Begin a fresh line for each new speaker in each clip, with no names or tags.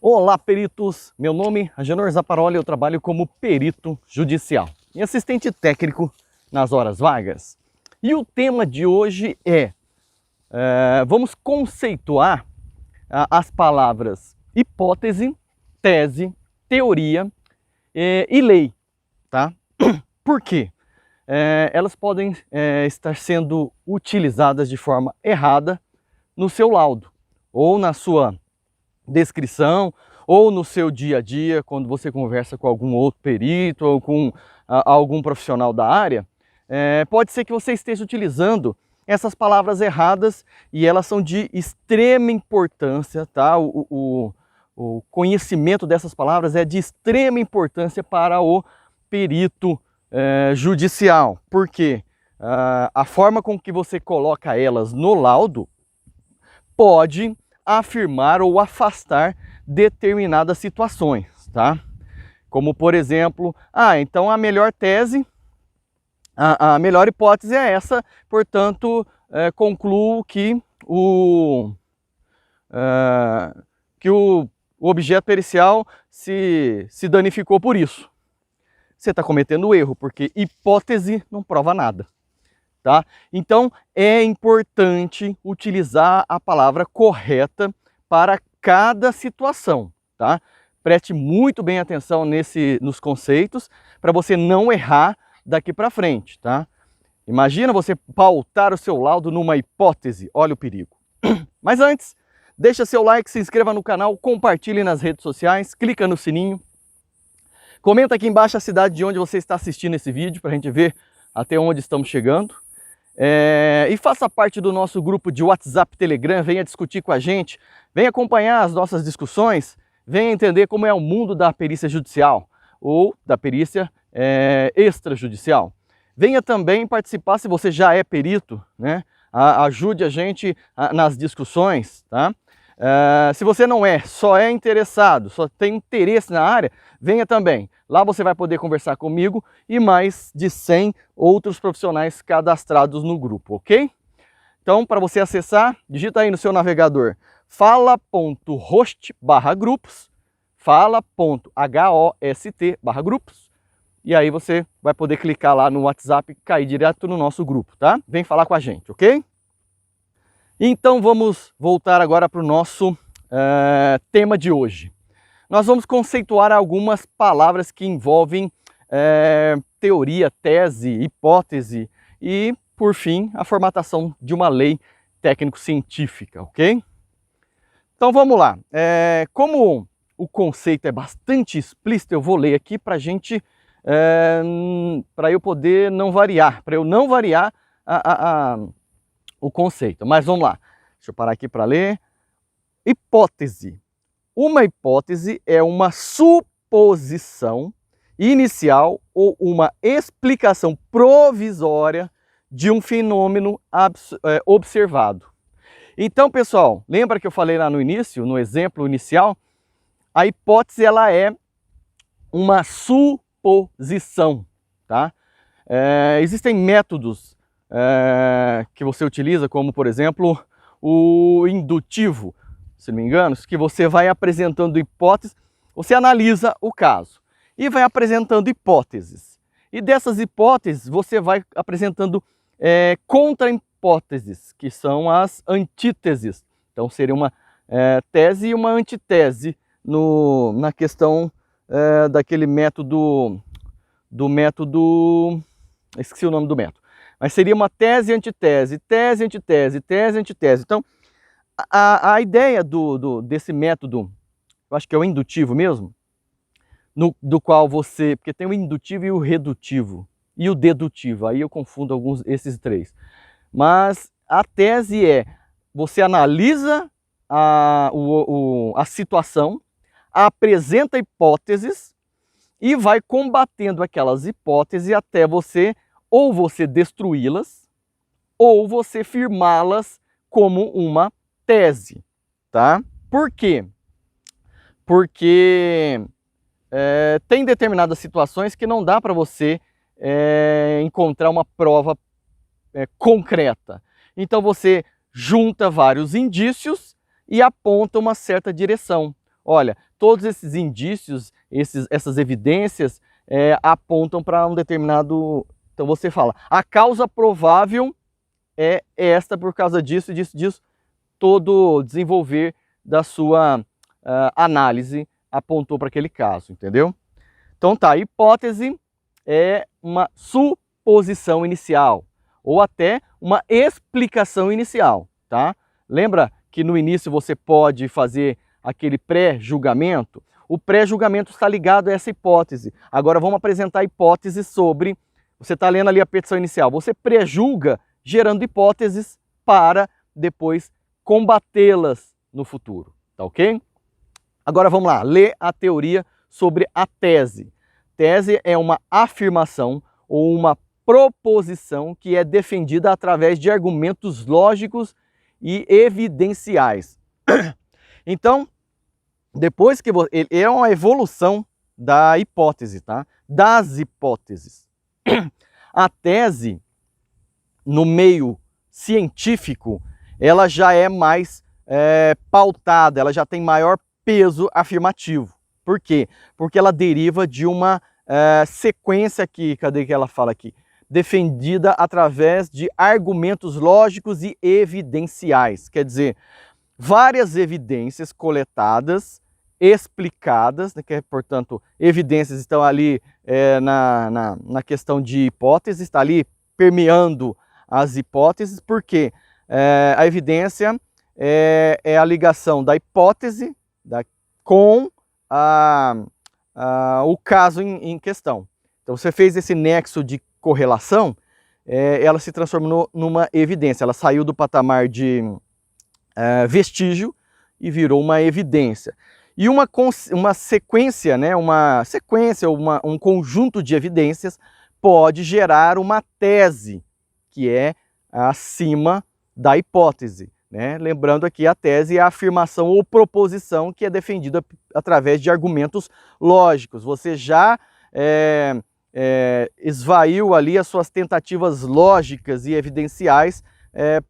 Olá, peritos! Meu nome é Agenor Zaparoli, eu trabalho como perito judicial e assistente técnico nas horas vagas. E o tema de hoje vamos conceituar as palavras hipótese, tese, teoria e lei, tá? Por quê? Elas podem estar sendo utilizadas de forma errada no seu laudo ou na sua descrição, ou no seu dia a dia, quando você conversa com algum outro perito ou com algum profissional da área, pode ser que você esteja utilizando essas palavras erradas e elas são de extrema importância, tá? O conhecimento dessas palavras é de extrema importância para o perito judicial, porque a forma com que você coloca elas no laudo pode afirmar ou afastar determinadas situações, tá? Como, por exemplo, então a melhor tese, a melhor hipótese é essa, portanto, concluo que o objeto pericial se danificou por isso. Você está cometendo erro, porque hipótese não prova nada. Tá? Então é importante utilizar a palavra correta para cada situação, tá? Preste muito bem atenção nos conceitos para você não errar daqui para frente, tá? Imagina você pautar o seu laudo numa hipótese, olha o perigo. Mas antes, deixa seu like, se inscreva no canal, compartilhe nas redes sociais, clica no sininho, comenta aqui embaixo a cidade de onde você está assistindo esse vídeo para a gente ver até onde estamos chegando. E faça parte do nosso grupo de WhatsApp, Telegram, venha discutir com a gente, venha acompanhar as nossas discussões, venha entender como é o mundo da perícia judicial ou da perícia extrajudicial. Venha também participar, se você já é perito, né? Ajude a gente nas discussões, tá? Se você não só é interessado, só tem interesse na área, venha também. Lá você vai poder conversar comigo e mais de 100 outros profissionais cadastrados no grupo, ok? Então, para você acessar, digita aí no seu navegador fala.host/grupos, fala.host/grupos, e aí você vai poder clicar lá no WhatsApp e cair direto no nosso grupo, tá? Vem falar com a gente, ok? Então vamos voltar agora para o nosso tema de hoje. Nós vamos conceituar algumas palavras que envolvem teoria, tese, hipótese e, por fim, a formatação de uma lei técnico-científica, ok? Então vamos lá. Como o conceito é bastante explícito, eu vou ler aqui para a gente, para eu poder não variar, para eu não variar o conceito. Mas vamos lá. Deixa eu parar aqui para ler. Hipótese. Uma hipótese é uma suposição inicial ou uma explicação provisória de um fenômeno observado. Então, pessoal, lembra que eu falei lá no início, no exemplo inicial? A hipótese ela é uma suposição, tá? Existem métodos que você utiliza, como, por exemplo, o indutivo, se não me engano, que você vai apresentando hipóteses, você analisa o caso e vai apresentando hipóteses. E dessas hipóteses você vai apresentando contra-hipóteses, que são as antíteses. Então seria uma tese e uma antitese na questão daquele método, esqueci o nome do método, mas seria uma tese e antitese, tese, antitese, tese, antitese. Então, a ideia desse método, eu acho que é o indutivo mesmo, do qual porque tem o indutivo e o redutivo, e o dedutivo, aí eu confundo esses três. Mas a tese você analisa a situação, apresenta hipóteses e vai combatendo aquelas hipóteses até você destruí-las, ou você firmá-las como uma tese, tá? Por quê? Porque tem determinadas situações que não dá para você encontrar uma prova concreta. Então você junta vários indícios e aponta uma certa direção. olha, todos esses indícios, essas evidências apontam para um determinado... Então você fala, a causa provável é esta por causa disso, disso, todo o desenvolver da sua análise apontou para aquele caso, entendeu? Então tá, a hipótese é uma suposição inicial, ou até uma explicação inicial, tá? Lembra que no início você pode fazer aquele pré-julgamento? O pré-julgamento está ligado a essa hipótese. Agora vamos apresentar a hipótese sobre... Você está lendo ali a petição inicial, você pré-julga gerando hipóteses para depois combatê-las no futuro, tá ok? Agora vamos lá, ler a teoria sobre a tese. Tese é uma afirmação ou uma proposição que é defendida através de argumentos lógicos e evidenciais. Então, depois que ele é uma evolução da hipótese, tá? Das hipóteses. A tese, no meio científico, ela já é mais pautada, ela já tem maior peso afirmativo. Por quê? Porque ela deriva de uma sequência aqui, cadê que ela fala aqui? Defendida através de argumentos lógicos e evidenciais. Quer dizer, várias evidências coletadas, explicadas, né, que é, portanto, evidências estão ali na questão de hipóteses, está ali permeando as hipóteses, porque a evidência é a ligação da hipótese com o caso em questão. Então você fez esse nexo de correlação, ela se transformou numa evidência, ela saiu do patamar de vestígio e virou uma evidência. E uma sequência, né, um conjunto de evidências pode gerar uma tese, que é acima da hipótese, né? Lembrando aqui, a tese é a afirmação ou proposição que é defendida através de argumentos lógicos. Você já esvaiu ali as suas tentativas lógicas e evidenciais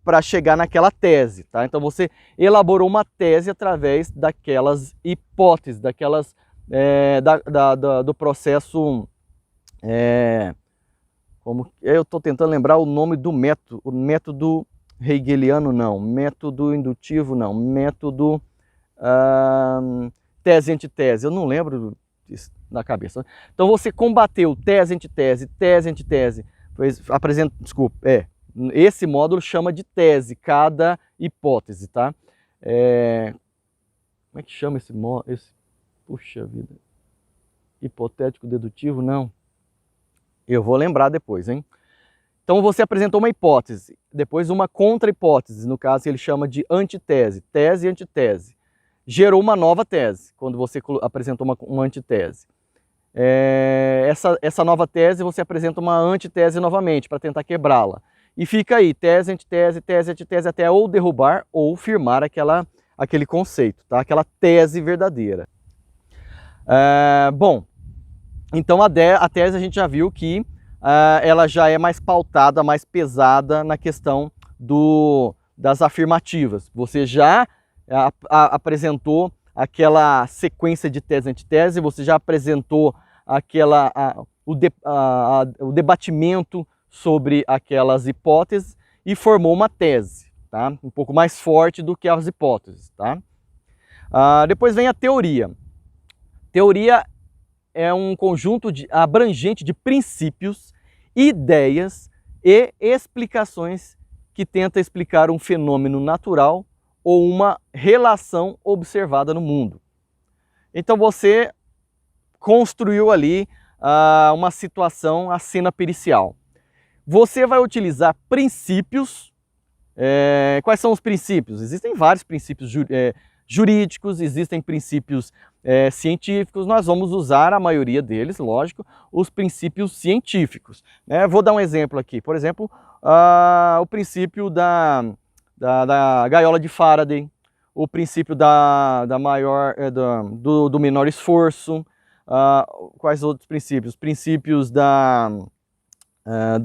para chegar naquela tese, tá? Então você elaborou uma tese através daquelas hipóteses, daquelas do processo, como eu estou tentando lembrar o nome do método, o método hegeliano não, método indutivo não, método tese antitese, eu não lembro disso na cabeça. Então você combateu tese antitese, tese antitese, apresenta, desculpa, esse módulo chama de tese, cada hipótese, tá? Como é que chama esse módulo? Puxa vida. Hipotético dedutivo? Não. Eu vou lembrar depois, hein? Então você apresentou uma hipótese, depois uma contra-hipótese, no caso ele chama de antitese, tese e antitese. Gerou uma nova tese, quando você apresentou uma antitese. Essa nova tese você apresenta uma antitese novamente, para tentar quebrá-la. E fica aí, tese, antitese, tese, antitese, até ou derrubar ou firmar aquele conceito, tá? Aquela tese verdadeira. Bom, então a tese a gente já viu que ela já é mais pautada, mais pesada na questão das afirmativas. Você já apresentou aquela sequência de tese e antitese, você já apresentou o debatimento sobre aquelas hipóteses e formou uma tese, tá? Um pouco mais forte do que as hipóteses, tá? Depois vem a teoria. Teoria é um conjunto abrangente de princípios, ideias e explicações que tenta explicar um fenômeno natural ou uma relação observada no mundo. Então você construiu ali uma situação, a cena pericial. Você vai utilizar princípios. Quais são os princípios? Existem vários princípios jurídicos, existem princípios científicos. Nós vamos usar a maioria deles, lógico, os princípios científicos, né? Vou dar um exemplo aqui. Por exemplo, o princípio da gaiola de Faraday, o princípio do menor esforço. Quais outros princípios? Princípios da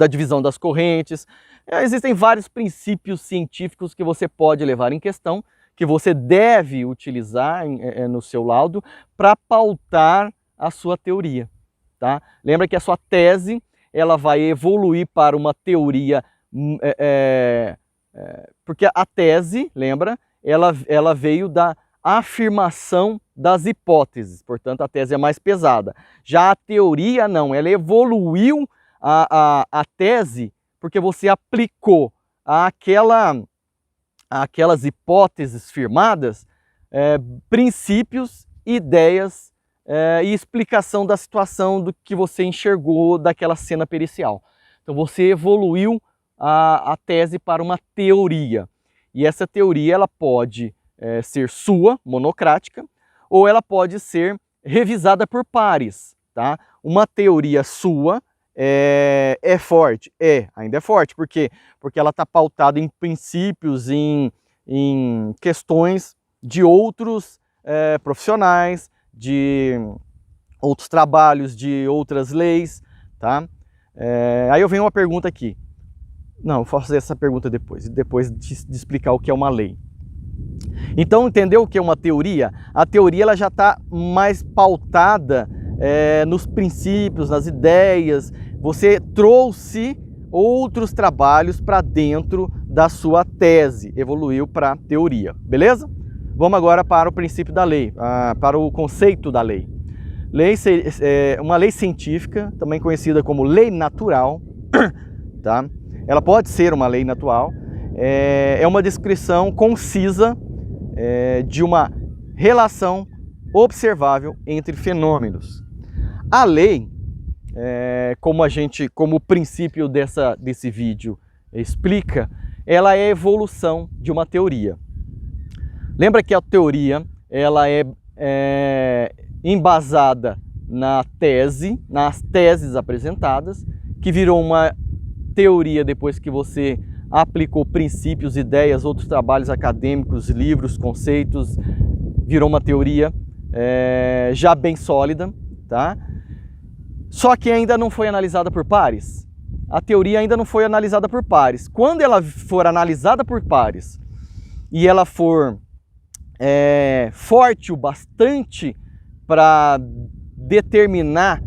divisão das correntes. Existem vários princípios científicos que você pode levar em questão, que você deve utilizar no seu laudo para pautar a sua teoria, tá? Lembra que a sua tese ela vai evoluir para uma teoria, porque a tese, lembra, ela veio da afirmação das hipóteses, portanto a tese é mais pesada. Já a teoria não, ela evoluiu a tese porque você aplicou aquelas hipóteses firmadas, princípios, ideias e explicação da situação do que você enxergou daquela cena pericial. Então você evoluiu a tese para uma teoria. E essa teoria ela pode ser sua, monocrática, ou ela pode ser revisada por pares, tá? Uma teoria sua é forte? Ainda é forte. Por quê? Porque ela está pautada em princípios, em questões de outros profissionais, de outros trabalhos, de outras leis, tá? Aí eu venho uma pergunta aqui. Não, eu vou fazer essa pergunta depois de explicar o que é uma lei. Então, entendeu o que é uma teoria? A teoria ela já está mais pautada nos princípios, nas ideias. Você trouxe outros trabalhos para dentro da sua tese, evoluiu para a teoria, beleza? Vamos agora para o princípio da lei, para o conceito da lei. Uma lei científica, também conhecida como lei natural, tá? Ela pode ser uma lei natural, é uma descrição concisa de uma relação observável entre fenômenos. A lei, como o princípio desse vídeo explica, ela é a evolução de uma teoria. Lembra que a teoria ela é embasada nas teses apresentadas, que virou uma teoria depois que você aplicou princípios, ideias, outros trabalhos acadêmicos, livros, conceitos, virou uma teoria já bem sólida, tá? Só que ainda não foi analisada por pares. A teoria ainda não foi analisada por pares. Quando ela for analisada por pares e ela for forte o bastante para determinar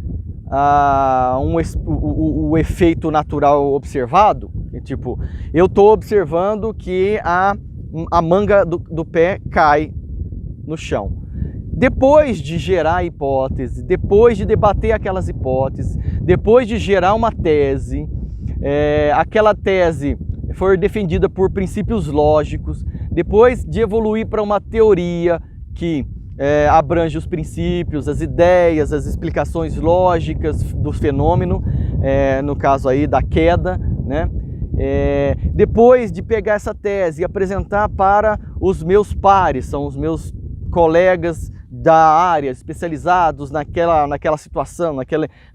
o efeito natural observado, tipo, eu estou observando que a manga do pé cai no chão. Depois de gerar a hipótese, depois de debater aquelas hipóteses, depois de gerar uma tese, aquela tese for defendida por princípios lógicos, depois de evoluir para uma teoria que abrange os princípios, as ideias, as explicações lógicas do fenômeno, no caso aí da queda, né? Depois de pegar essa tese e apresentar para os meus pares, são os meus colegas da área, especializados naquela situação,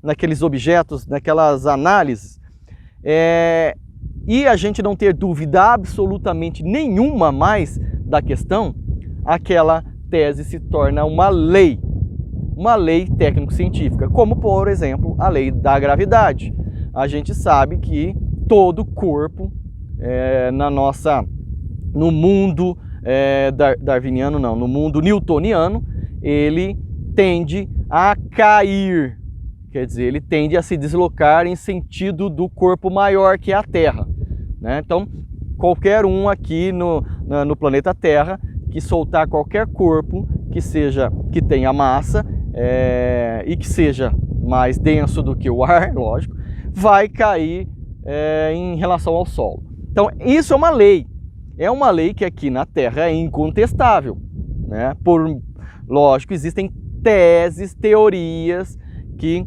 naqueles objetos, naquelas análises, e a gente não ter dúvida absolutamente nenhuma mais da questão, aquela tese se torna uma lei técnico-científica, como, por exemplo, a lei da gravidade. A gente sabe que todo corpo no mundo darwiniano, não, no mundo newtoniano, ele tende a cair, quer dizer, ele tende a se deslocar em sentido do corpo maior que é a Terra, né? Então, qualquer um aqui no planeta Terra que soltar qualquer corpo que tenha massa e que seja mais denso do que o ar, lógico, vai cair em relação ao solo. Então, isso é uma lei. É uma lei que aqui na Terra é incontestável, né? Lógico, existem teses, teorias que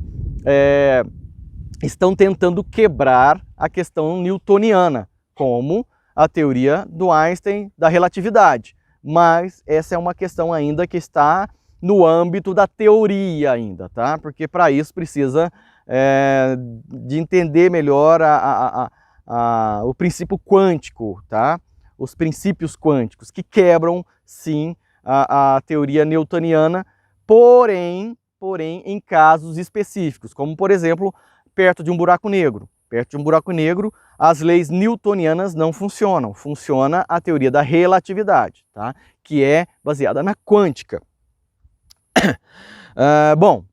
estão tentando quebrar a questão newtoniana, como a teoria do Einstein da relatividade. Mas essa é uma questão ainda que está no âmbito da teoria ainda, tá? Porque para isso precisa de entender melhor o princípio quântico, tá? Os princípios quânticos que quebram, sim, a teoria newtoniana, porém em casos específicos, como por exemplo, perto de um buraco negro. perto de um buraco negro, as leis newtonianas não funcionam. Funciona a teoria da relatividade, tá? Que é baseada na quântica. Bom,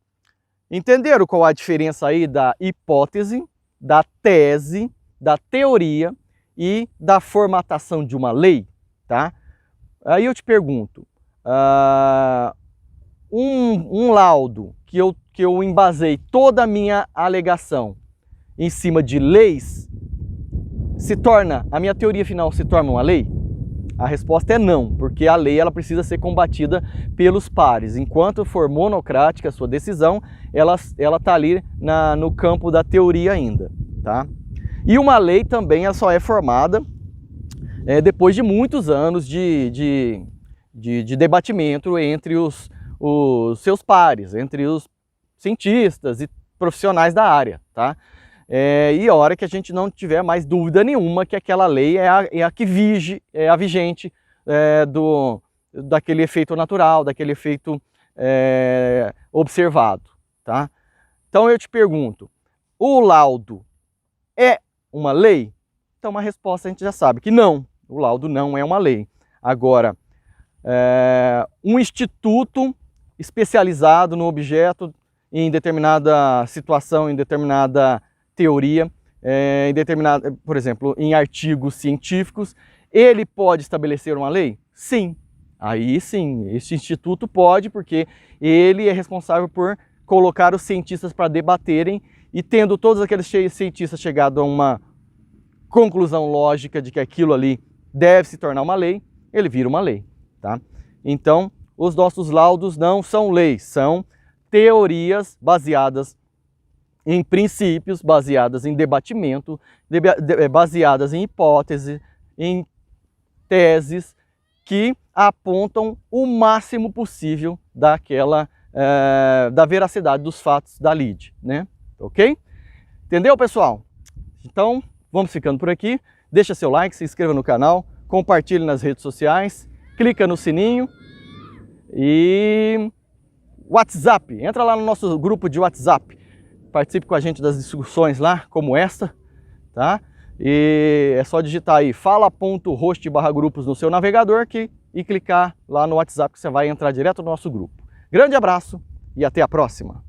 entenderam qual a diferença aí da hipótese, da tese, da teoria e da formatação de uma lei, tá? Aí eu te pergunto, um laudo que eu embasei toda a minha alegação em cima de leis, a minha teoria final se torna uma lei? A resposta é não, porque a lei ela precisa ser combatida pelos pares. Enquanto for monocrática a sua decisão, ela está ali no campo da teoria ainda, tá? E uma lei também ela só é formada depois de muitos anos de debatimento entre os seus pares, entre os cientistas e profissionais da área, tá? E a hora que a gente não tiver mais dúvida nenhuma que aquela lei é a que vige, é a vigente daquele efeito natural, daquele efeito observado, tá? Então eu te pergunto, o laudo é uma lei? Então a resposta a gente já sabe que não, o laudo não é uma lei. Agora, um instituto especializado no objeto em determinada situação, em determinada teoria, por exemplo, em artigos científicos, ele pode estabelecer uma lei? Sim. Aí sim, esse instituto pode, porque ele é responsável por colocar os cientistas para debaterem e tendo todos aqueles cientistas chegado a uma conclusão lógica de que aquilo ali deve se tornar uma lei, ele vira uma lei, tá? Então, os nossos laudos não são leis, são teorias baseadas em princípios, baseadas em debatimento, baseadas em hipóteses, em teses que apontam o máximo possível da veracidade dos fatos da lide, né? Ok? Entendeu, pessoal? Então, vamos ficando por aqui. Deixa seu like, se inscreva no canal, compartilhe nas redes sociais, clica no sininho e WhatsApp. Entra lá no nosso grupo de WhatsApp. Participe com a gente das discussões lá, como esta, tá? E é só digitar aí fala.host/grupos no seu navegador e clicar lá no WhatsApp que você vai entrar direto no nosso grupo. Grande abraço e até a próxima!